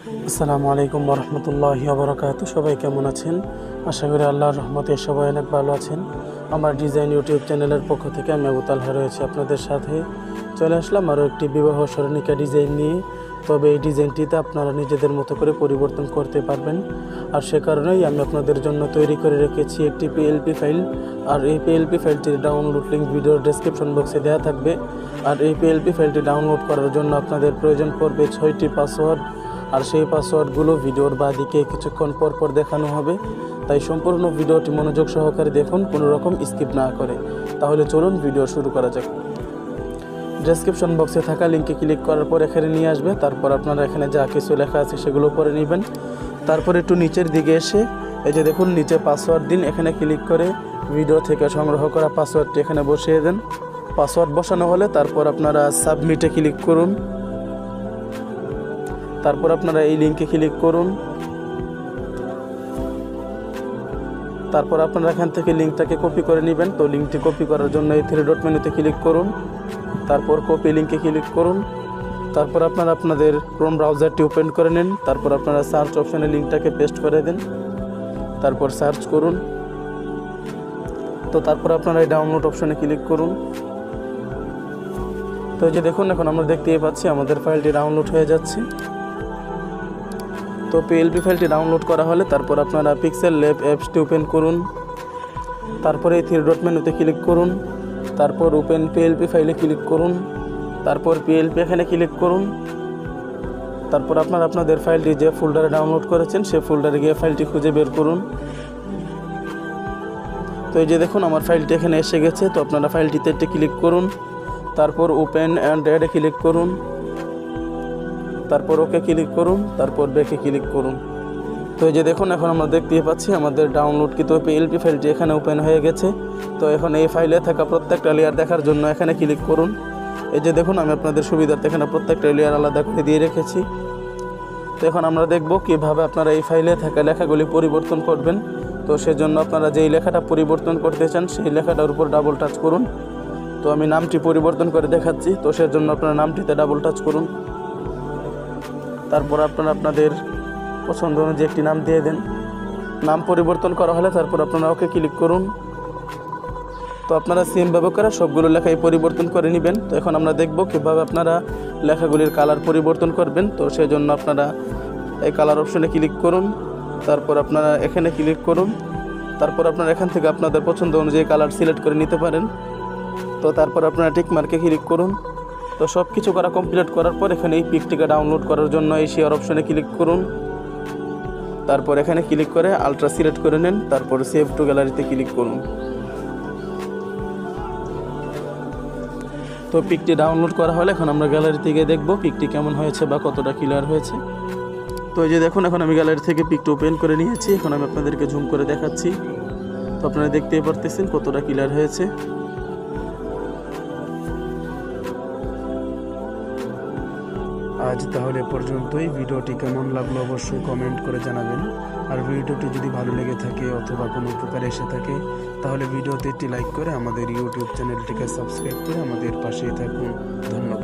আসসালামু আলাইকুম ওরহমতুল্লাহি ওয়াবারাকাতুহু। সবাই কেমন আছেন? আশা করি আল্লাহর রহমতে সবাই অনেক ভালো আছেন। আমার ডিজাইন ইউটিউব চ্যানেলের পক্ষ থেকে আমি আবু তালহা রয়েছি আপনাদের সাথে। চলে আসলাম আরও একটি বিবাহ স্মরণিকা ডিজাইন নিয়ে। তবে এই ডিজাইনটিতে আপনারা নিজেদের মতো করে পরিবর্তন করতে পারবেন। আর সে কারণেই আমি আপনাদের জন্য তৈরি করে রেখেছি একটি পিএলপি ফাইল। আর এই পিএলপি ফাইলটির ডাউনলোড লিঙ্ক ভিডিওর ডেসক্রিপশন বক্সে দেওয়া থাকবে। আর এই পিএলপি ফাইলটি ডাউনলোড করার জন্য আপনাদের প্রয়োজন পড়বে 6টি পাসওয়ার্ড। আর সেই পাসওয়ার্ডগুলো ভিডিওর বাঁদিকে কিছুক্ষণ পর দেখানো হবে। তাই সম্পূর্ণ ভিডিওটি মনোযোগ সহকারে দেখুন, কোনো রকম স্কিপ না করে। তাহলে চলুন ভিডিও শুরু করা যাক। ডেসক্রিপশন বক্সে থাকা লিঙ্কে ক্লিক করার পর এখানে নিয়ে আসবে। তারপর আপনারা এখানে যা কিছু লেখা আছে সেগুলো পড়ে নেবেন। তারপর একটু নিচের দিকে এসে এই যে দেখুন নিচে পাসওয়ার্ড দিন, এখানে ক্লিক করে ভিডিও থেকে সংগ্রহ করা পাসওয়ার্ডটি এখানে বসিয়ে দেন। পাসওয়ার্ড বসানো হলে তারপর আপনারা সাবমিটে ক্লিক করুন। তারপর আপনারা এই লিঙ্কে ক্লিক করুন। তারপর আপনারা এখান থেকে লিঙ্কটাকে কপি করে নেবেন। তো লিঙ্কটি কপি করার জন্য এই 3 ডট মেনুতে ক্লিক করুন। তারপর কপি লিঙ্কে ক্লিক করুন। তারপর আপনারা আপনাদের ক্রোম ব্রাউজারটি ওপেন করে নিন। তারপর আপনারা সার্চ অপশানে লিঙ্কটাকে পেস্ট করে দেন। তারপর সার্চ করুন। তো তারপর আপনারা এই ডাউনলোড অপশানে ক্লিক করুন। তো এই যে দেখুন এখন আমরা দেখতেই পাচ্ছি আমাদের ফাইলটি ডাউনলোড হয়ে যাচ্ছে। তো পিএলপি ফাইলটি ডাউনলোড করা হলে তারপর আপনারা পিক্সেল ল্যাব অ্যাপসটি ওপেন করুন। তারপরে এই 3 ডট মেনুতে ক্লিক করুন। তারপর ওপেন পিএলপি ফাইলে ক্লিক করুন। তারপর পিএলপি এখানে ক্লিক করুন। তারপর আপনারা আপনাদের ফাইলটি যে ফোল্ডারে ডাউনলোড করেছেন সেই ফোল্ডারে গিয়ে ফাইলটি খুঁজে বের করুন। তো এই যে দেখুন আমার ফাইলটি এখানে এসে গেছে। তো আপনারা ফাইলটিতে একটি ক্লিক করুন। তারপর ওপেন অ্যান্ড অ্যাডে ক্লিক করুন। তারপর ওকে ক্লিক করুন। তারপর ব্যাকে ক্লিক করুন। তো এই যে দেখুন এখন আমরা দেখতে পাচ্ছি আমাদের ডাউনলোডকৃত পিএলপি ফাইলটি এখানে ওপেন হয়ে গেছে। তো এখন এই ফাইলে থাকা প্রত্যেকটা লেয়ার দেখার জন্য এখানে ক্লিক করুন। এই যে দেখুন আমি আপনাদের সুবিধার্থে এখানে প্রত্যেকটা লেয়ার আলাদা করে দিয়ে রেখেছি। তো এখন আমরা দেখব কিভাবে আপনারা এই ফাইলে থাকা লেখাগুলি পরিবর্তন করবেন। তো সেজন্য আপনারা যেই লেখাটা পরিবর্তন করতে চান সেই লেখাটার উপর ডাবল টাচ করুন। তো আমি নামটি পরিবর্তন করে দেখাচ্ছি। তো সেজন্য আপনারা নামটিতে ডাবল টাচ করুন। তারপর আপনারা আপনাদের পছন্দ অনুযায়ী একটি নাম দিয়ে দেন। নাম পরিবর্তন করা হলে তারপর আপনারা ওকে ক্লিক করুন। তো আপনারা সেম ব্যবহার করে সবগুলো লেখাই পরিবর্তন করে নেবেন। তো এখন আমরা দেখব কীভাবে আপনারা লেখাগুলির কালার পরিবর্তন করবেন। তো সেই জন্য আপনারা এই কালার অপশনে ক্লিক করুন। তারপর আপনারা এখানে ক্লিক করুন। তারপর আপনারা এখান থেকে আপনাদের পছন্দ অনুযায়ী কালার সিলেক্ট করে নিতে পারেন। তো তারপর আপনারা টিক মার্কে ক্লিক করুন। তো সব কিছু করা কমপ্লিট করার পর এখানে এই পিকটিকে ডাউনলোড করার জন্য এই শেয়ার অপশনে ক্লিক করুন। তারপর এখানে ক্লিক করে আলট্রা সিলেক্ট করে নেন। তারপর সেভ টু গ্যালারিতে ক্লিক করুন। তো পিকটি ডাউনলোড করা হলে এখন আমরা গ্যালারি থেকে দেখব পিকটি কেমন হয়েছে বা কতটা ক্লিয়ার হয়েছে। তো এই যে দেখুন এখন আমি গ্যালারি থেকে পিকটি ওপেন করে নিয়েছি। এখন আমি আপনাদেরকে জুম করে দেখাচ্ছি। তো আপনারা দেখতেই পারতেছেন কতটা ক্লিয়ার হয়েছে। আজ তাহলে পর্যন্তই। ভিডিওটি কেমন লাগলো অবশ্যই কমেন্ট করে জানাবেন। আর ভিডিওটি যদি ভালো লেগে থাকে অথবা কোনো উপকারে এসে থাকে তাহলে ভিডিওতে একটি লাইক করে আমাদের ইউটিউব চ্যানেলটিকে সাবস্ক্রাইব করে আমাদের পাশেই থাকুন। ধন্যবাদ।